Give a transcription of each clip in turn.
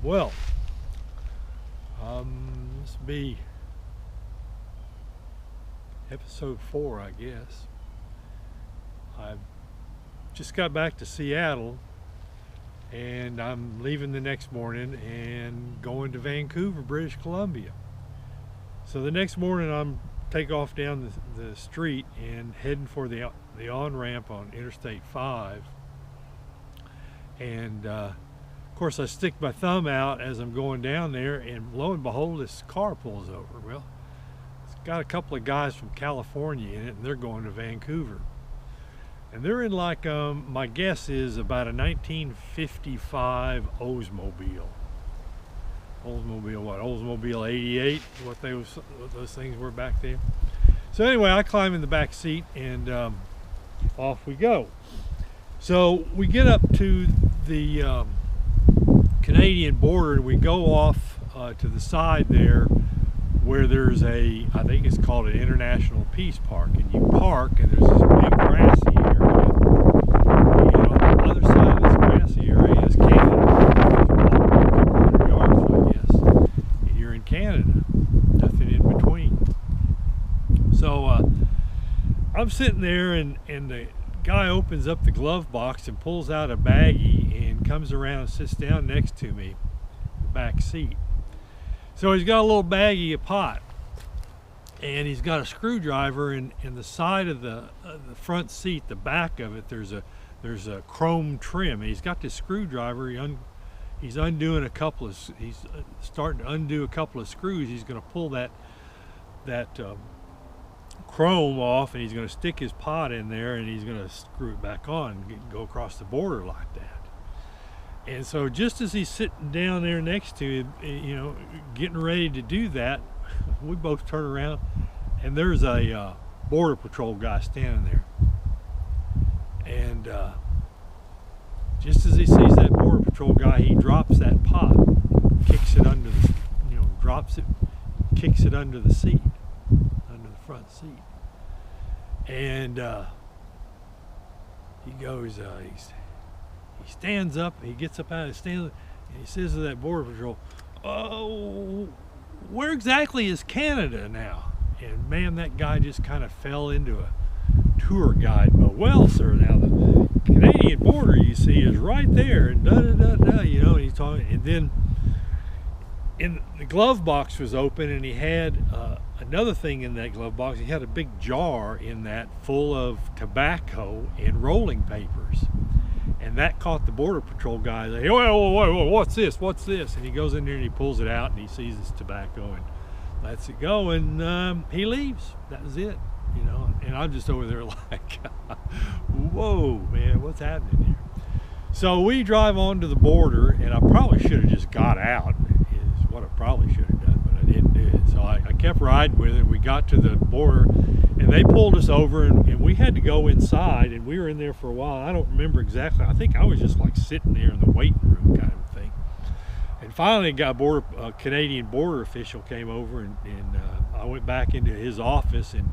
Well, this will be episode 4, I guess. I just got back to Seattle, and I'm leaving the next morning and going to Vancouver, British Columbia. So the next morning I'm take off down the street and heading for the on-ramp on Interstate 5. And of course I stick my thumb out as I'm going down there, and lo and behold, this car pulls over. Well, it's got a couple of guys from California in it, and they're going to Vancouver. And they're in like, my guess is about a 1955 Oldsmobile. Oldsmobile 88, what those things were back then. So anyway, I climb in the back seat, and off we go. So we get up to the Canadian border, and we go off to the side there where there's I think it's called an International Peace Park, and you park, and there's this big grassy area, and on the other side of this grassy area is Canada, 100 yards, I guess, and you're in Canada, nothing in between. So I'm sitting there, and the guy opens up the glove box and pulls out a baggie and comes around and sits down next to me in the back seat. So he's got a little baggie of pot, and he's got a screwdriver in the side of the front seat, the back of it. There's a chrome trim, and he's got this screwdriver. He's undoing he's starting to undo a couple of screws. He's going to pull that chrome off, and he's going to stick his pot in there, and he's going to screw it back on and go across the border like that. And so just as he's sitting down there next to him, you know, getting ready to do that, we both turn around, and there's a border patrol guy standing there. And just as he sees that border patrol guy, he drops that pot, kicks it under the, drops it, kicks it under the seat, under the front seat. And he goes, he stands up, he gets up out of his stand, and he says to that border patrol, "Oh, where exactly is Canada now?" And man, that guy just kind of fell into a tour guide mode. "Well, sir, now the Canadian border, you see, is right there," and da-da-da-da, and he's talking. And then the glove box was open, and he had another thing in that glove box. He had a big jar in that full of tobacco and rolling papers. And that caught the border patrol guy. Like, "Whoa, what's this? What's this?" And he goes in there and he pulls it out, and he sees it's tobacco and lets it go, and he leaves. That was it, And I'm just over there like, whoa, man, what's happening here? So we drive on to the border, and I probably should have just got out, is what I probably should have done, but I didn't do it. So I kept riding with it. We got to the border, and they pulled us over, and we had to go inside, and we were in there for a while. I don't remember exactly. I think I was just like sitting there in the waiting room kind of thing. And finally, a Canadian border official came over, and I went back into his office, and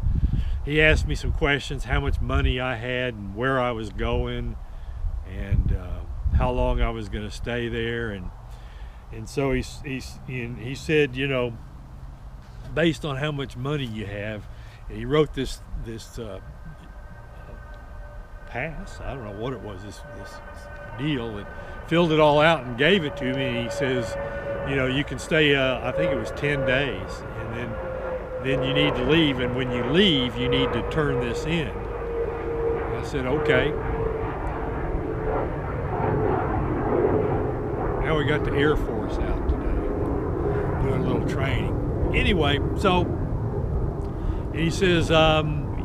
he asked me some questions, how much money I had and where I was going, and how long I was going to stay there. And so he said, based on how much money you have, and he wrote this pass, I don't know what it was, this deal, and filled it all out and gave it to me. And he says, you can stay, I think it was 10 days, and then you need to leave, and when you leave, you need to turn this in. And I said, okay. Now we got the Air Force out today, doing a little training. Anyway, so, and he says,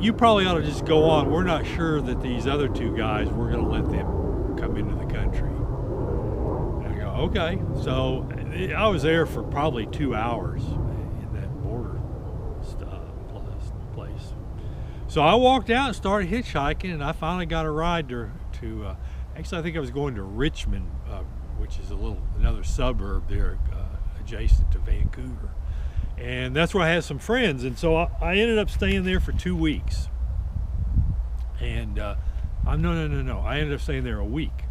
you probably ought to just go on. We're not sure that these other two guys, we're going to let them come into the country. And I go, okay. So I was there for probably 2 hours in that border place. So I walked out and started hitchhiking, and I finally got a ride to actually I think I was going to Richmond, which is another suburb there adjacent to Vancouver. And that's where I had some friends, and so I ended up staying there for 2 weeks. And no, I ended up staying there a week.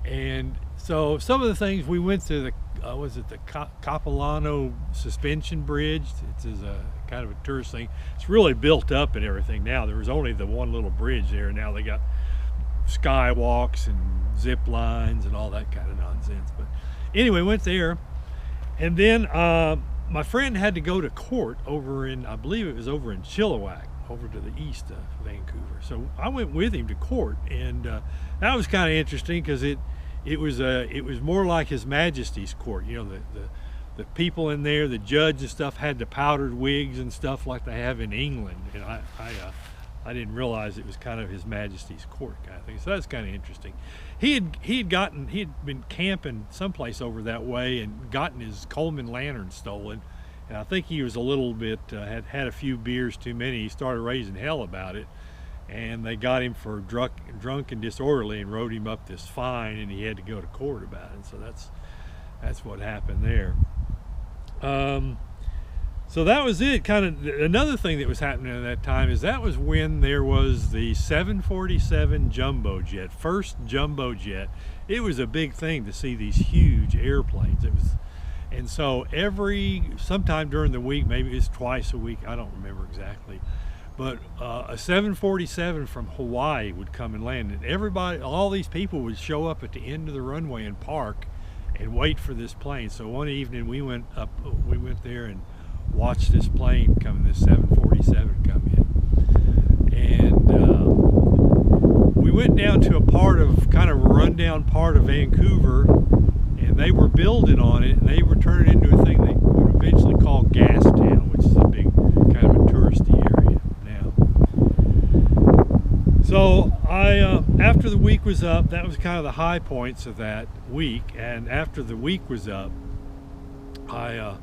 And so some of the things we went to the was it the Capilano suspension bridge? It's a kind of a tourist thing. It's really built up and everything now. There was only the one little bridge there. Now they got skywalks and zip lines and all that kind of nonsense. But anyway, went there, and then my friend had to go to court over in, I believe it was over in Chilliwack, over to the east of Vancouver. So I went with him to court, and that was kind of interesting because it was more like His Majesty's court. You know, the people in there, the judge and stuff, had the powdered wigs and stuff like they have in England, and I didn't realize it was kind of His Majesty's court kind of thing. So that's kind of interesting. He had been camping someplace over that way and gotten his Coleman lantern stolen, and I think he was a little bit had a few beers too many. He started raising hell about it, and they got him for drunk and disorderly and wrote him up this fine, and he had to go to court about it. So that's what happened there. So that was it. Kind of another thing that was happening at that time is that was when there was the 747 jumbo jet, first jumbo jet. It was a big thing to see these huge airplanes. It was, and so sometime during the week, maybe it's twice a week, I don't remember exactly, but a 747 from Hawaii would come and land, and all these people would show up at the end of the runway and park and wait for this plane. So one evening we went there and watched this plane come, this 747 come in, and we went down to a kind of a rundown part of Vancouver, and they were building on it, and they were turning into a thing they would eventually call Gastown, which is a big kind of a touristy area now. So after the week was up, that was kind of the high points of that week, and after the week was up, I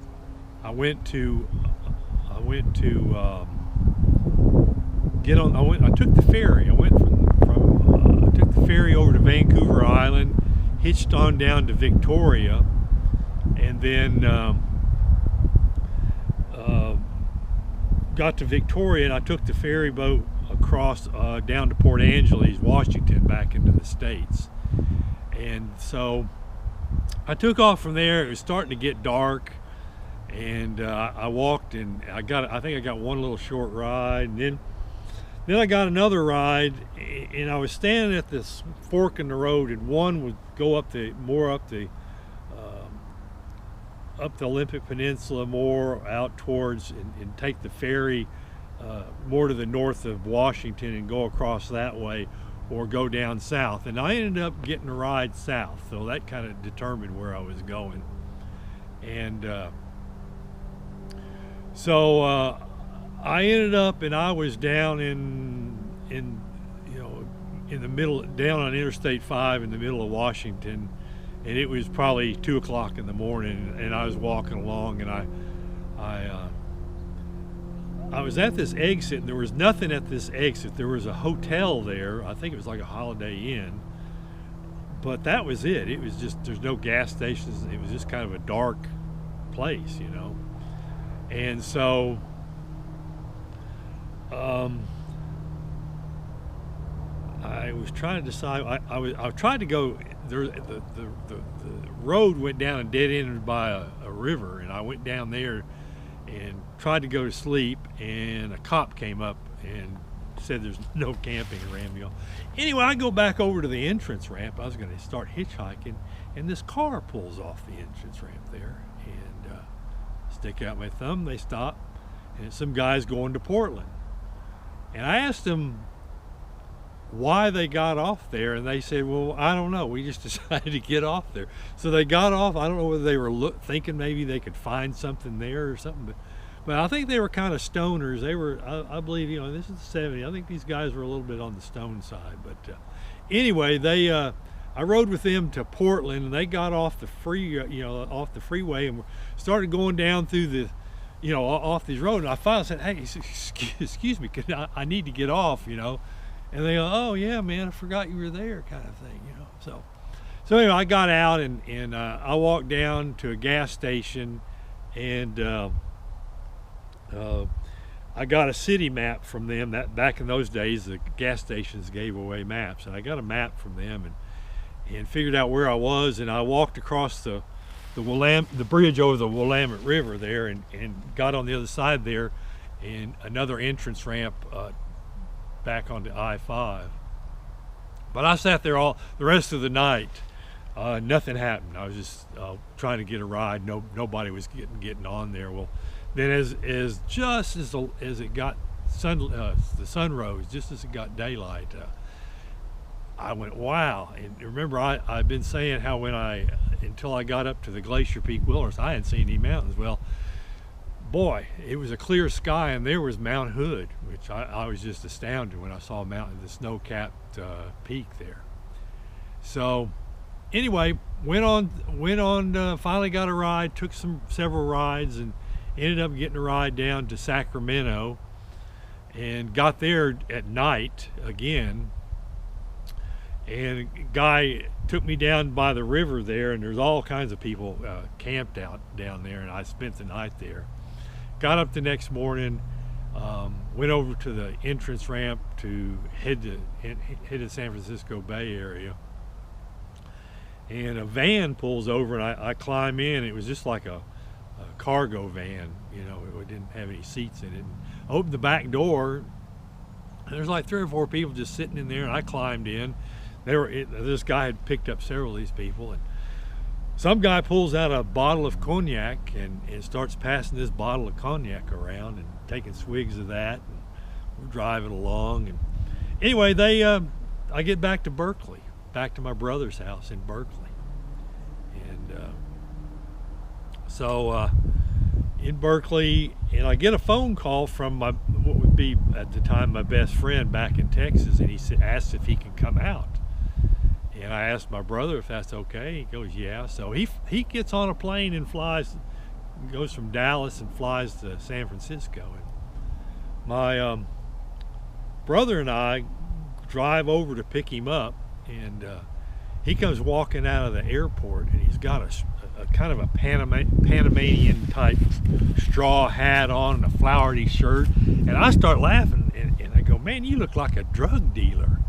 took the ferry. I took the ferry over to Vancouver Island, hitched on down to Victoria, and then got to Victoria, and I took the ferry boat across down to Port Angeles, Washington, back into the States. And so I took off from there. It was starting to get dark, and I walked, and I think I got one little short ride, and then I got another ride, and I was standing at this fork in the road, and one would go up the Olympic Peninsula, more out towards, and take the ferry more to the north of Washington and go across that way, or go down south. And I ended up getting a ride south, so that kind of determined where I was going. And so I ended up, and I was down in the middle, down on Interstate 5 in the middle of Washington, and it was probably 2 o'clock in the morning, and I was walking along, and I was at this exit, and there was nothing at this exit. There was a hotel there. I think it was like a Holiday Inn, but that was it. It was just, there's no gas stations. It was just kind of a dark place, you know. And so I was trying to decide. I tried to go there. The road went down and dead ended by a river, and I went down there and tried to go to sleep, and a cop came up and said there's no camping around me. Anyway, I go back over to the entrance ramp. I was going to start hitchhiking, and this car pulls off the entrance ramp there, and stick out my thumb. They stop, and it's some guys going to Portland. And I asked them why they got off there, and they said, well, I don't know, we just decided to get off there. So they got off. I don't know whether they were thinking maybe they could find something there or something, but I think they were kind of stoners. They were, I believe, you know, this is the 70s. I think these guys were a little bit on the stone side. But anyway, I rode with them to Portland, and they got off the freeway, and started going down through the, off these roads. And I finally said, hey, excuse me, I need to get off, And they go, oh yeah, man, I forgot you were there, kind of thing, So anyway, I got out, and I walked down to a gas station, and I got a city map from them. That back in those days, the gas stations gave away maps, and I got a map from them, and figured out where I was, and I walked across the bridge over the Willamette River there, and got on the other side there, and another entrance ramp back onto I-5. But I sat there all the rest of the night. Nothing happened. I was just trying to get a ride. Nobody was getting on there. Well, then as it got the sun rose, just as it got daylight, I went, wow. And remember, I've been saying how until I got up to the Glacier Peak Wilderness, I hadn't seen any mountains. Well, boy, it was a clear sky, and there was Mount Hood, which I was just astounded when I saw the snow-capped peak there. So anyway, went on, finally got a ride, took several rides, and ended up getting a ride down to Sacramento, and got there at night again. And a guy took me down by the river there, and there's all kinds of people camped out down there, and I spent the night there. Got up the next morning, went over to the entrance ramp to head to San Francisco Bay Area, and a van pulls over, and I climb in. It was just like a cargo van, it didn't have any seats in it. And opened the back door, and there's like 3 or 4 people just sitting in there, and I climbed in. This guy had picked up several of these people, and some guy pulls out a bottle of cognac and starts passing this bottle of cognac around and taking swigs of that, and we're driving along. And anyway, I get back to Berkeley, back to my brother's house in Berkeley, and so in Berkeley, and I get a phone call from what would be at the time my best friend back in Texas, and he asked if he could come out. And I asked my brother if that's okay. He goes, yeah. So he gets on a plane and goes from Dallas and flies to San Francisco. And my brother and I drive over to pick him up, and he comes walking out of the airport, and he's got a kind of a Panamanian type straw hat on and a flowery shirt. And I start laughing, and I go, man, you look like a drug dealer.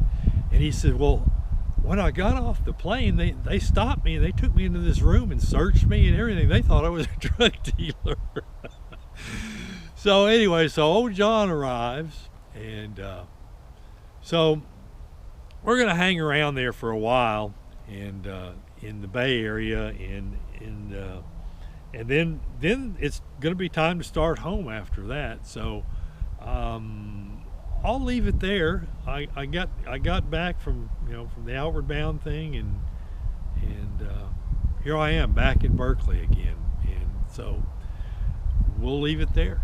And he said, well, when I got off the plane, they stopped me, and they took me into this room and searched me and everything. They thought I was a drug dealer. So anyway, old John arrives, and so we're gonna hang around there for a while, and in the Bay Area, and then it's gonna be time to start home after that. So I'll leave it there. I got back from the Outward Bound thing, and here I am back in Berkeley again, and so we'll leave it there.